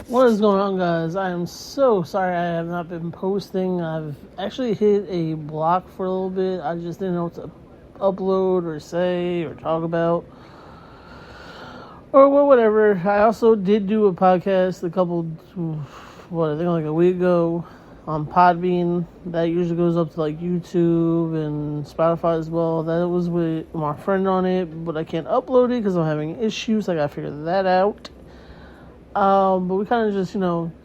What is going on, guys? I am so sorry I have not been posting. I've actually hit a block for a little bit. I just didn't know what to upload or say or talk about or whatever. I also did do a podcast I think like a week ago on Podbean. That usually goes up to like YouTube and Spotify as well. That was with my friend on it, but I can't upload it because I'm having issues. I gotta figure that out. But we kind of just,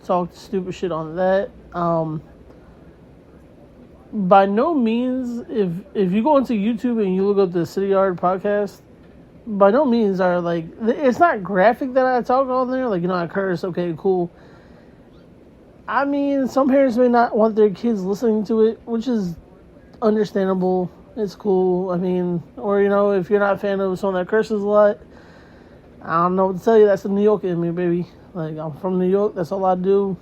talked stupid shit on that. By no means, if you go into YouTube and you look up the City Yard podcast, by no means are like, it's not graphic that I talk on there. Like, I curse, okay, cool. I mean, some parents may not want their kids listening to it, which is understandable. It's cool. I mean, or, if you're not a fan of someone that curses a lot, I don't know what to tell you. That's the New York in me, baby. Like, I'm from New York. That's all I do.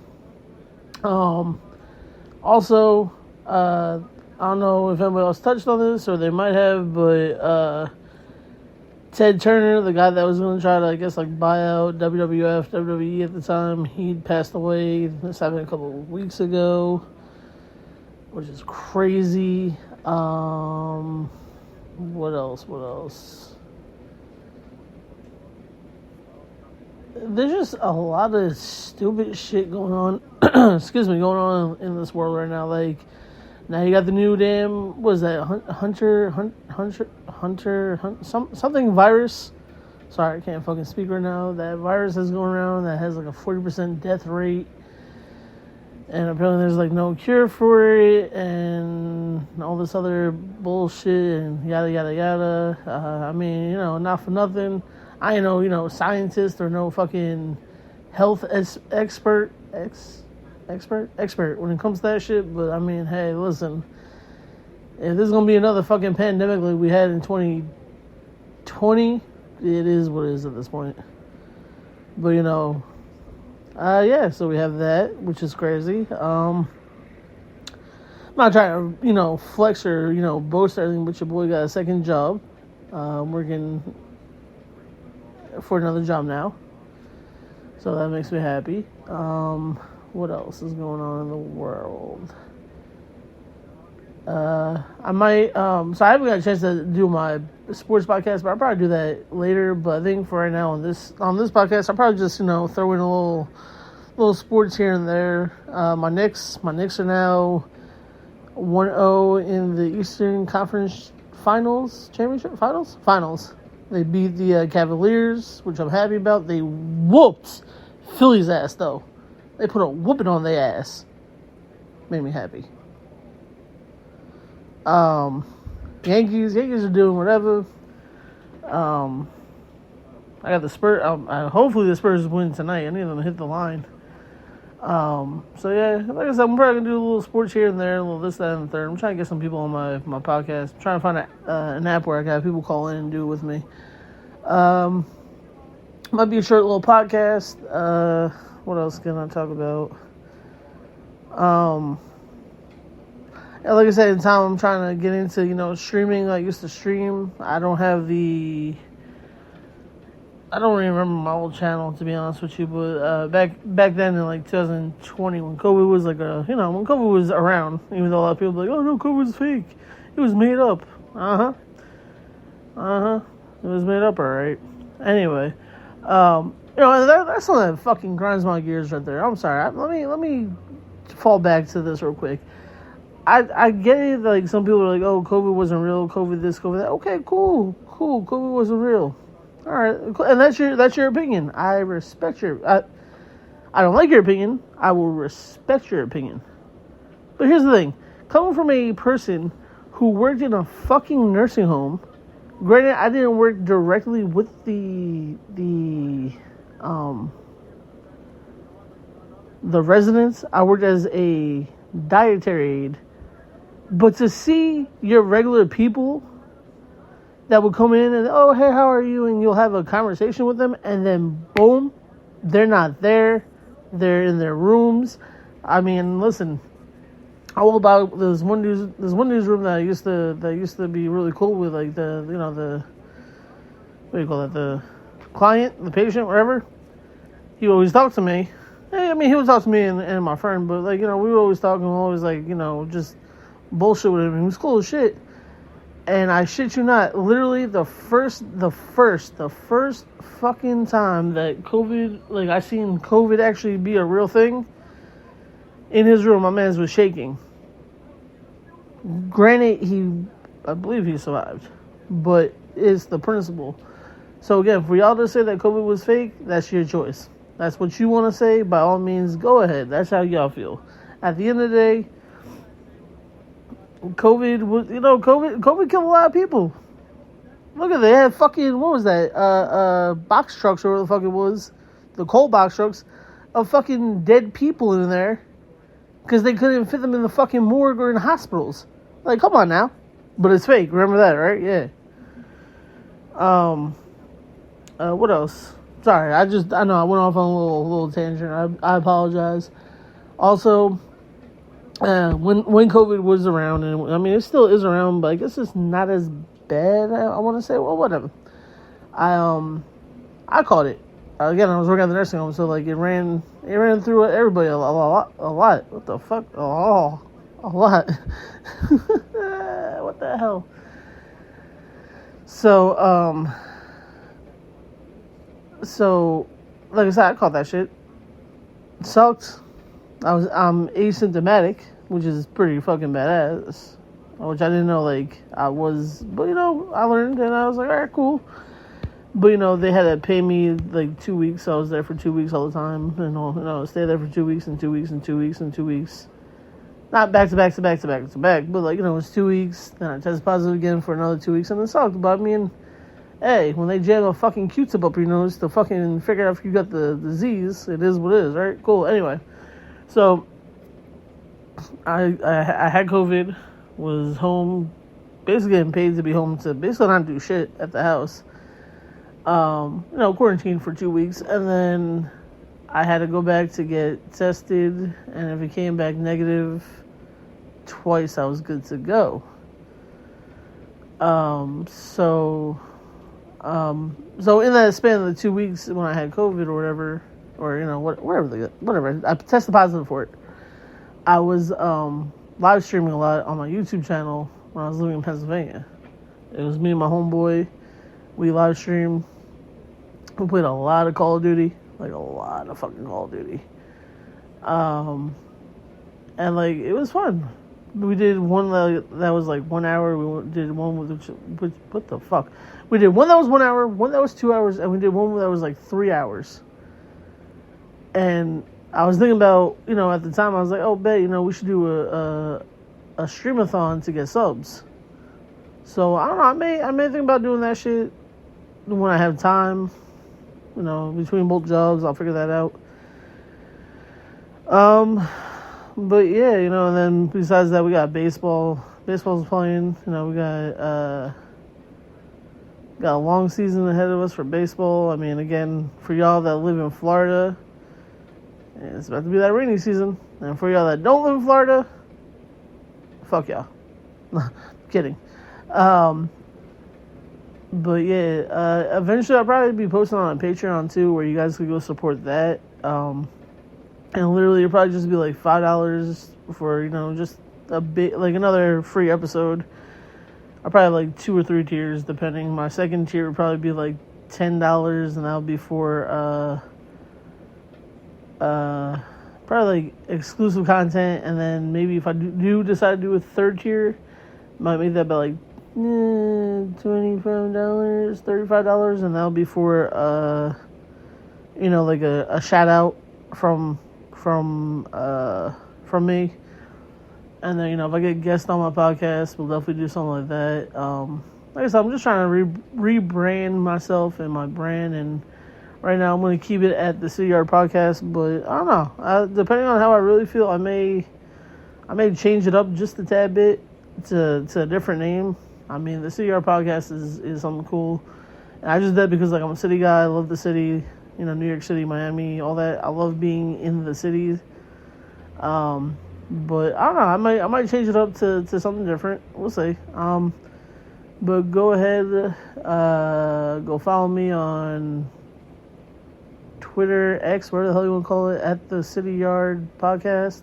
Also, I don't know if anybody else touched on this, or they might have, but Ted Turner, the guy that was going to try to, buy out WWE at the time, he passed away. This happened a couple of weeks ago, which is crazy. What else? There's just a lot of stupid shit going on. Going on in this world right now. Like, now you got the new something virus. Sorry, I can't fucking speak right now. That virus is going around that has like a 40% death rate, and apparently there's like no cure for it, and all this other bullshit, and yada yada yada. I mean, not for nothing, I ain't no, scientist or no fucking health expert when it comes to that shit. But I mean, hey, listen, if there's gonna be another fucking pandemic like we had in 2020, it is what it is at this point. But so we have that, which is crazy. I'm not trying to, flex or, boast or anything, but your boy got a second job. Working for another job now, so that makes me happy. What else is going on in the world? I might so I haven't got a chance to do my sports podcast, but I'll probably do that later. But I think for right now on this podcast, I'll probably just throw in a little sports here and there. My Knicks are now 1-0 in the Eastern Conference Finals. They beat the Cavaliers, which I'm happy about. They whooped Philly's ass, though. They put a whooping on their ass. Made me happy. Yankees are doing whatever. I got the Spurs. Hopefully the Spurs win tonight. I need them to hit the line. So yeah, like I said, I'm probably gonna do a little sports here and there, a little this, that, and the third. I'm trying to get some people on my podcast. I'm trying to find an app where I can have people call in and do it with me. Might be a short little podcast. What else can I talk about? Like I said, in time, I'm trying to get into streaming. I used to stream. I don't really remember my old channel, to be honest with you, but back then in like 2020, when COVID was when COVID was around, even though a lot of people were like, oh no, COVID was fake, it was made up. It was made up, all right. Anyway, that's something that fucking grinds my gears right there. I'm sorry. Let me fall back to this real quick. I get it. Like, some people are like, oh, COVID wasn't real. COVID this, COVID that. Okay, cool. COVID wasn't real. All right, and that's your opinion. I respect I don't like your opinion. I will respect your opinion. But here's the thing: coming from a person who worked in a fucking nursing home. Granted, I didn't work directly with the residents. I worked as a dietary aide. But to see your regular people that would come in and, oh, hey, how are you? And you'll have a conversation with them, and then boom, they're not there. They're in their rooms. I mean, listen, all about there's one newsroom that used to be really cool with, like, the what do you call it, the client, the patient, whatever. He always talked to me, I mean, he would talk to me and my friend, but like, we were always talking, always like, just bullshit with him. He was cool as shit. And I shit you not, literally the first fucking time that COVID, like I seen COVID actually be a real thing, in his room, my man's was shaking. Granted, I believe he survived, but it's the principle. So again, for y'all to say that COVID was fake, that's your choice. That's what you want to say, by all means, go ahead. That's how y'all feel. At the end of the day, COVID was, COVID killed a lot of people. Look at, they had fucking, what was that, box trucks or whatever the fuck it was, the coal box trucks, of fucking dead people in there, because they couldn't fit them in the fucking morgue or in hospitals. Like, come on now. But it's fake, remember that, right? Yeah. What else? Sorry, I know I went off on a little tangent. I apologize. Also, when COVID was around, and I mean it still is around, but I guess it's not as bad. I want to say, well, whatever. I caught it. Again, I was working at the nursing home, so like it ran through everybody a lot. What the fuck? Oh, a lot. What the hell? So, like I said, I caught that shit. It sucked. I'm asymptomatic, which is pretty fucking badass. Which I didn't know, like, I was, but I learned, and I was like, alright, cool. But they had to pay me like 2 weeks. So I was there for 2 weeks all the time, and stay there for 2 weeks and 2 weeks and 2 weeks and 2 weeks. Not back to back, but like, it was 2 weeks. Then I tested positive again for another 2 weeks, and it sucked. But I mean, hey, when they jam a fucking Q-tip up your nose to fucking figure out if you got the disease, it is what it is, right? Cool. Anyway, so I had COVID, was home, basically getting paid to be home to basically not do shit at the house. Quarantined for 2 weeks, and then I had to go back to get tested, and if it came back negative twice, I was good to go. So in that span of the 2 weeks when I had COVID or whatever, or whatever, I tested positive for it. I was live streaming a lot on my YouTube channel when I was living in Pennsylvania. It was me and my homeboy. We live streamed. We played a lot of Call of Duty, like a lot of fucking Call of Duty. And like it was fun. We did one that was like 1 hour. We did one with what the fuck? We did one that was 1 hour, one that was 2 hours, and we did one that was like 3 hours. And I was thinking about, at the time I was like, oh, bet, we should do a streamathon to get subs. So I don't know. I may think about doing that shit when I have time. Between both jobs, I'll figure that out. But yeah, and then besides that, we got baseball. Baseball's playing. We got a long season ahead of us for baseball. I mean, again, for y'all that live in Florida, it's about to be that rainy season. And for y'all that don't live in Florida, fuck y'all. Kidding. But yeah, eventually I'll probably be posting on Patreon too, where you guys can go support that. And literally it'll probably just be like $5 for, just a bit, like another free episode. I'll probably have like 2 or 3 tiers depending. My second tier would probably be like $10, and that'll be for probably like exclusive content. And then maybe if I do decide to do a third tier, might make that about like $25, $35, and that'll be for like a shout out from me. And then if I get guests on my podcast, we'll definitely do something like that. Like I said, I'm just trying to rebrand myself and my brand, and right now I'm going to keep it at the City Yard Podcast, but I don't know, depending on how I really feel, I may change it up just a tad bit to a different name. I mean, the City Yard Podcast is something cool. And I just did it because, like, I'm a city guy. I love the city, New York City, Miami, all that. I love being in the cities. But I don't know. I might change it up to something different. We'll see. But go ahead, go follow me on Twitter, X, whatever the hell you want to call it, at the City Yard Podcast.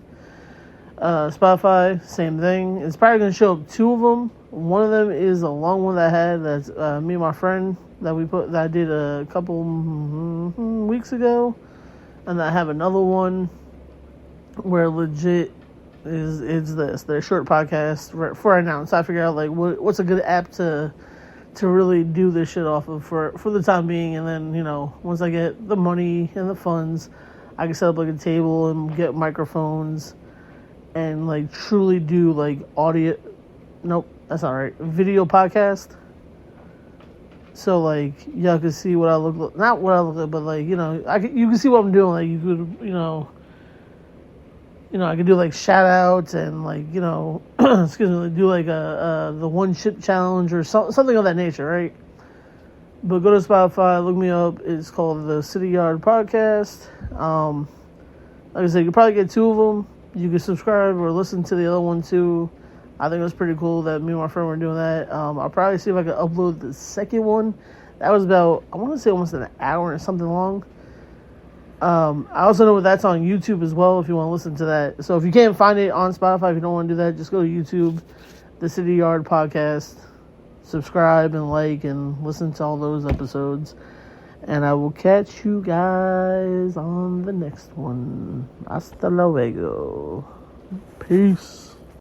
Spotify, same thing. It's probably going to show up 2 of them. One of them is a long one that I had. That's me and my friend that I did a couple weeks ago. And I have another one where legit is this. They're short podcasts for right now. So I figure out like what's a good app to really do this shit off of for the time being. And then, you know, once I get the money and the funds, I can set up like a table and get microphones and like truly do like audio. Nope, that's not right. Video podcast. So like y'all can see what I look like. Not what I look like, but like, you know, you can see what I'm doing. Like you could, you know, I could do like shout outs and like, you know, excuse me, do like the one shit challenge or something of that nature, right? But go to Spotify, look me up. It's called the City Yard Podcast. Like I said, you can probably get 2 of them. You can subscribe or listen to the other one too. I think it was pretty cool that me and my friend were doing that. I'll probably see if I can upload the second one. That was about, I want to say almost an hour or something long. I also know that's on YouTube as well if you want to listen to that. So if you can't find it on Spotify, if you don't want to do that, just go to YouTube, the City Yard Podcast, subscribe and like and listen to all those episodes. And I will catch you guys on the next one. Hasta luego. Peace.